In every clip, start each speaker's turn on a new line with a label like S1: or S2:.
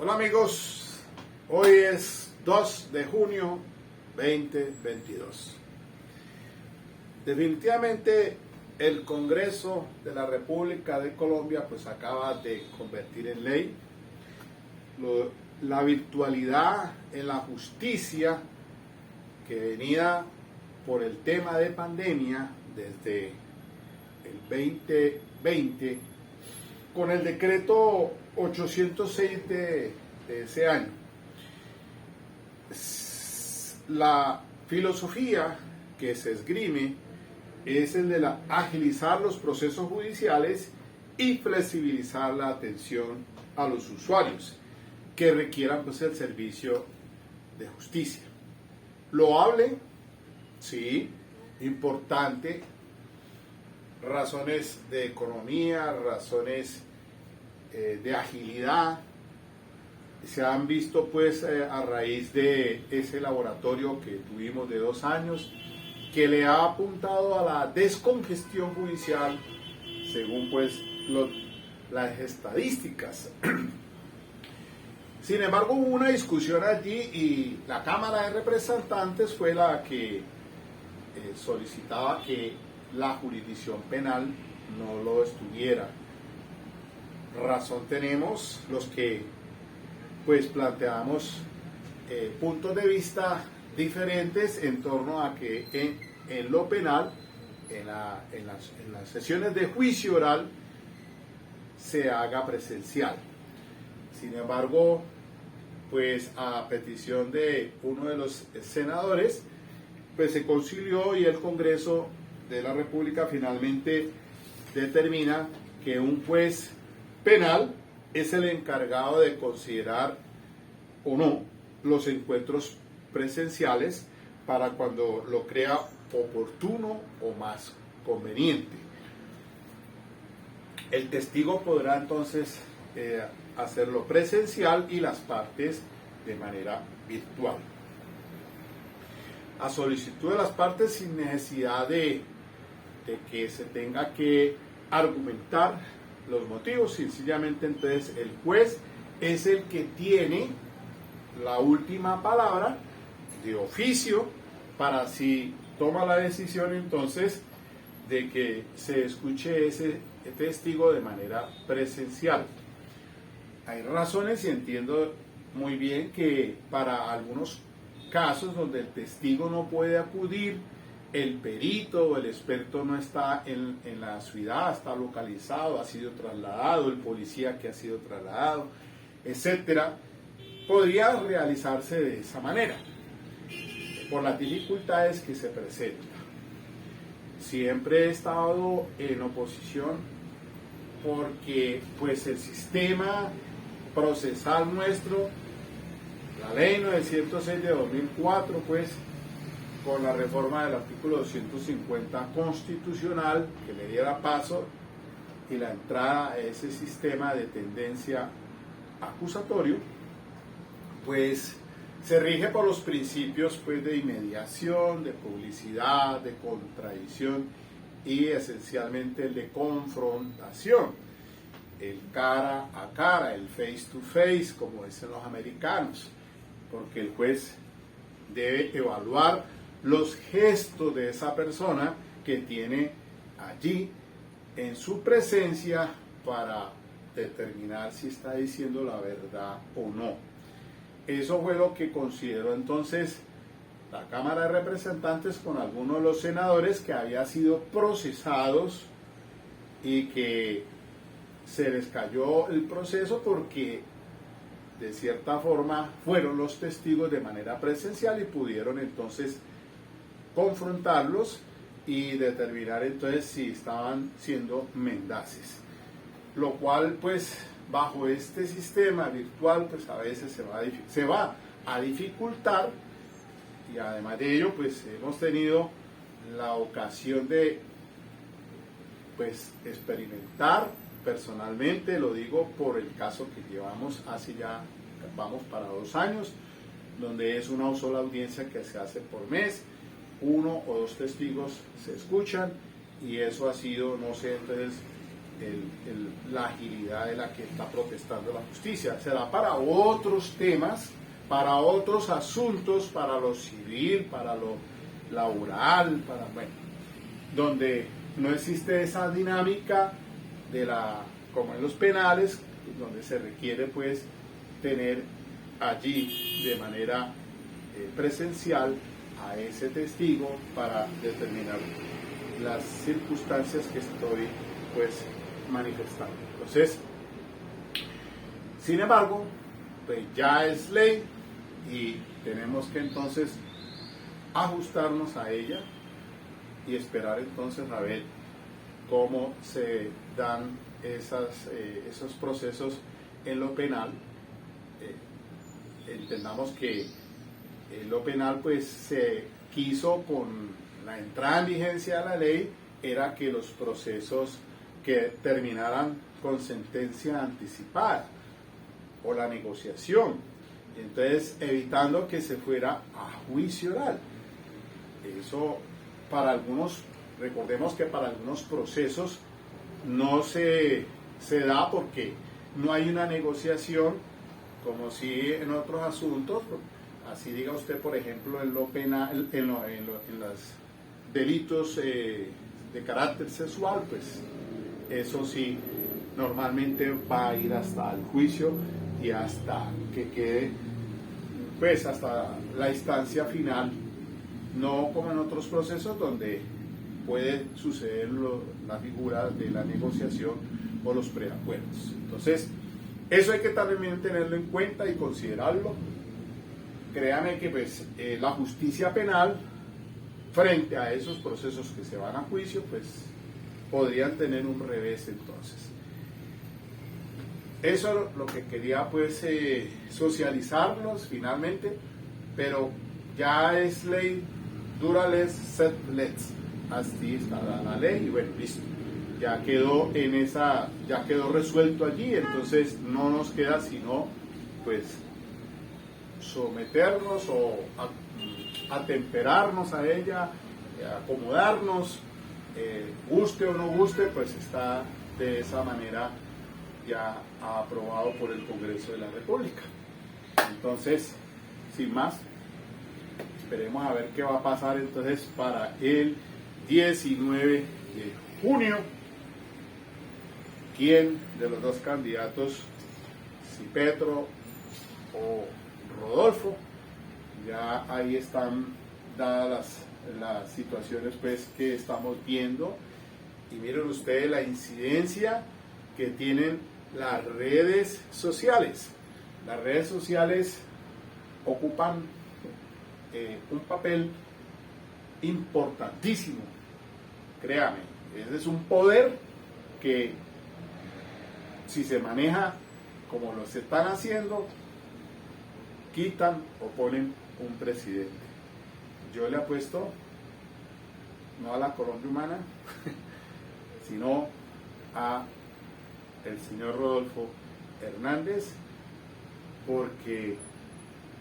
S1: Hola amigos, hoy es 2 de junio 2022. Definitivamente el Congreso de la República de Colombia pues acaba de convertir en ley la virtualidad en la justicia que venía por el tema de pandemia desde el 2020 con el decreto 806 de ese año. La filosofía que se esgrime es el de agilizar los procesos judiciales y flexibilizar la atención a los usuarios que requieran pues el servicio de justicia. Loable, sí, importante, razones de economía, razones de agilidad se han visto pues a raíz de ese laboratorio que tuvimos de 2 años que le ha apuntado a la descongestión judicial según pues las estadísticas. Sin embargo, hubo una discusión allí y la Cámara de Representantes fue la que solicitaba que la jurisdicción penal no lo estuviera. Razón tenemos los que pues planteamos puntos de vista diferentes en torno a que en lo penal, en las sesiones de juicio oral, se haga presencial. Sin embargo, pues a petición de uno de los senadores, pues se concilió y el Congreso de la República finalmente determina que un juez penal es el encargado de considerar o no los encuentros presenciales para cuando lo crea oportuno o más conveniente. El testigo podrá entonces hacerlo presencial y las partes de manera virtual. A solicitud de las partes sin necesidad de que se tenga que argumentar los motivos, sencillamente entonces el juez es el que tiene la última palabra de oficio para si toma la decisión entonces de que se escuche ese testigo de manera presencial. Hay razones y entiendo muy bien que para algunos casos donde el testigo no puede acudir, el perito o el experto no está en la ciudad, está localizado, ha sido trasladado, el policía que ha sido trasladado, etcétera, podría realizarse de esa manera, por las dificultades que se presentan. Siempre he estado en oposición porque pues el sistema procesal nuestro, la ley 906 de 2004, pues con la reforma del artículo 250 constitucional que le diera paso y la entrada a ese sistema de tendencia acusatorio, pues se rige por los principios pues de inmediación, de publicidad, de contradicción y esencialmente el de confrontación, el cara a cara, el face to face, como dicen los americanos, porque el juez debe evaluar los gestos de esa persona que tiene allí en su presencia para determinar si está diciendo la verdad o no. Eso fue lo que consideró entonces la Cámara de Representantes con algunos de los senadores que habían sido procesados y que se les cayó el proceso porque de cierta forma fueron los testigos de manera presencial y pudieron entonces confrontarlos y determinar entonces si estaban siendo mendaces, lo cual pues bajo este sistema virtual pues a veces se va a dificultar, y además de ello pues hemos tenido la ocasión de pues experimentar personalmente, lo digo por el caso que llevamos hace ya, vamos para 2 años, donde es una sola audiencia que se hace por mes, 1 o 2 testigos se escuchan y eso ha sido, no sé entonces la agilidad de la que está protestando la justicia. Será para otros temas, para otros asuntos, para lo civil, para lo laboral, bueno, donde no existe esa dinámica como en los penales, donde se requiere pues tener allí de manera presencial a ese testigo para determinar las circunstancias que estoy pues manifestando. Entonces, sin embargo, pues ya es ley y tenemos que entonces ajustarnos a ella y esperar entonces a ver cómo se dan esos procesos en lo penal. Entendamos que en lo penal pues se quiso, con la entrada en vigencia de la ley, era que los procesos que terminaran con sentencia anticipada o la negociación, entonces evitando que se fuera a juicio oral. Eso para algunos, recordemos que para algunos procesos no se da porque no hay una negociación, como si en otros asuntos, así diga usted, por ejemplo, en lo penal, en los delitos de carácter sexual, pues eso sí, normalmente va a ir hasta el juicio y hasta que quede, pues hasta la instancia final, no como en otros procesos donde puede suceder la figura de la negociación o los preacuerdos. Entonces, eso hay que también tenerlo en cuenta y considerarlo. Créame que pues la justicia penal, frente a esos procesos que se van a juicio, pues podrían tener un revés entonces. Eso es lo que quería pues socializarlos finalmente, pero ya es ley, dura les, sed lets, así está la ley y bueno, listo. Ya quedó ya quedó resuelto allí, entonces no nos queda sino pues someternos o atemperarnos a ella, acomodarnos, guste o no guste, pues está de esa manera ya aprobado por el Congreso de la República. Entonces, sin más, esperemos a ver qué va a pasar entonces para el 19 de junio. ¿Quién de los dos candidatos, si Petro o Rodolfo? Ya ahí están dadas las situaciones pues que estamos viendo, y miren ustedes la incidencia que tienen las redes sociales. Las redes sociales ocupan un papel importantísimo, créame, ese es un poder que, si se maneja como lo se están haciendo, quitan o ponen un presidente. Yo le apuesto no a la Colombia humana, sino a el señor Rodolfo Hernández, porque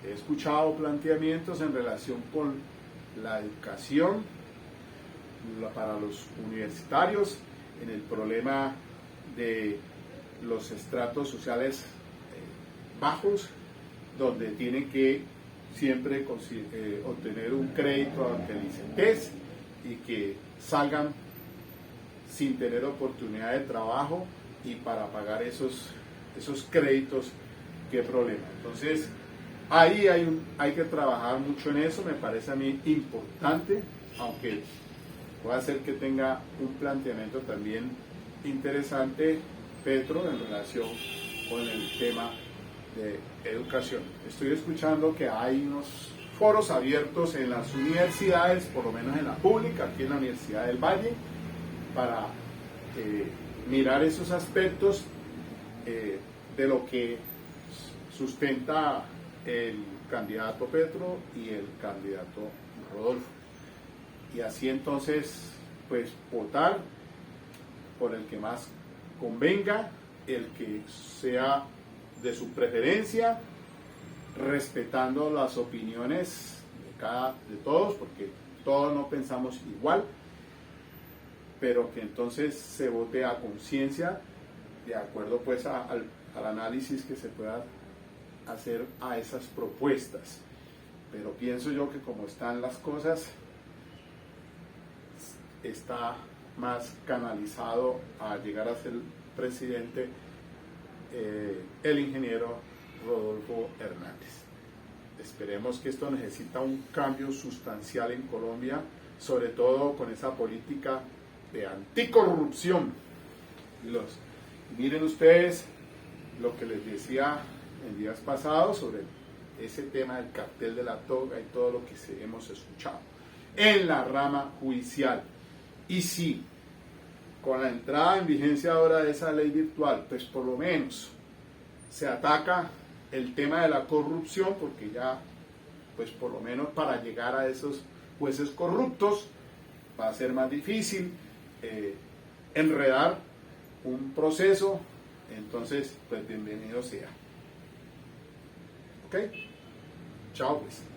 S1: he escuchado planteamientos en relación con la educación para los universitarios, en el problema de los estratos sociales bajos, donde tienen que siempre obtener un crédito ante el ICETEX y que salgan sin tener oportunidad de trabajo, y para pagar esos créditos, qué problema. Entonces, ahí hay que trabajar mucho en eso, me parece a mí importante, aunque puede ser que tenga un planteamiento también interesante Petro en relación con el tema de educación. Estoy escuchando que hay unos foros abiertos en las universidades, por lo menos en la pública, aquí en la Universidad del Valle, para mirar esos aspectos de lo que sustenta el candidato Petro y el candidato Rodolfo. Y así entonces, pues votar por el que más convenga, el que sea de su preferencia, respetando las opiniones de todos, porque todos no pensamos igual, pero que entonces se vote a conciencia, de acuerdo pues al análisis que se pueda hacer a esas propuestas. Pero pienso yo que como están las cosas, está más canalizado a llegar a ser presidente el ingeniero Rodolfo Hernández. Esperemos que esto necesita un cambio sustancial en Colombia, sobre todo con esa política de anticorrupción. Miren ustedes lo que les decía en días pasados sobre ese tema del cartel de la toga y todo lo que hemos escuchado en la rama judicial. Y si con la entrada en vigencia ahora de esa ley virtual, pues por lo menos se ataca el tema de la corrupción, porque ya, pues por lo menos para llegar a esos jueces corruptos va a ser más difícil enredar un proceso, entonces pues bienvenido sea. ¿Ok? Chao pues.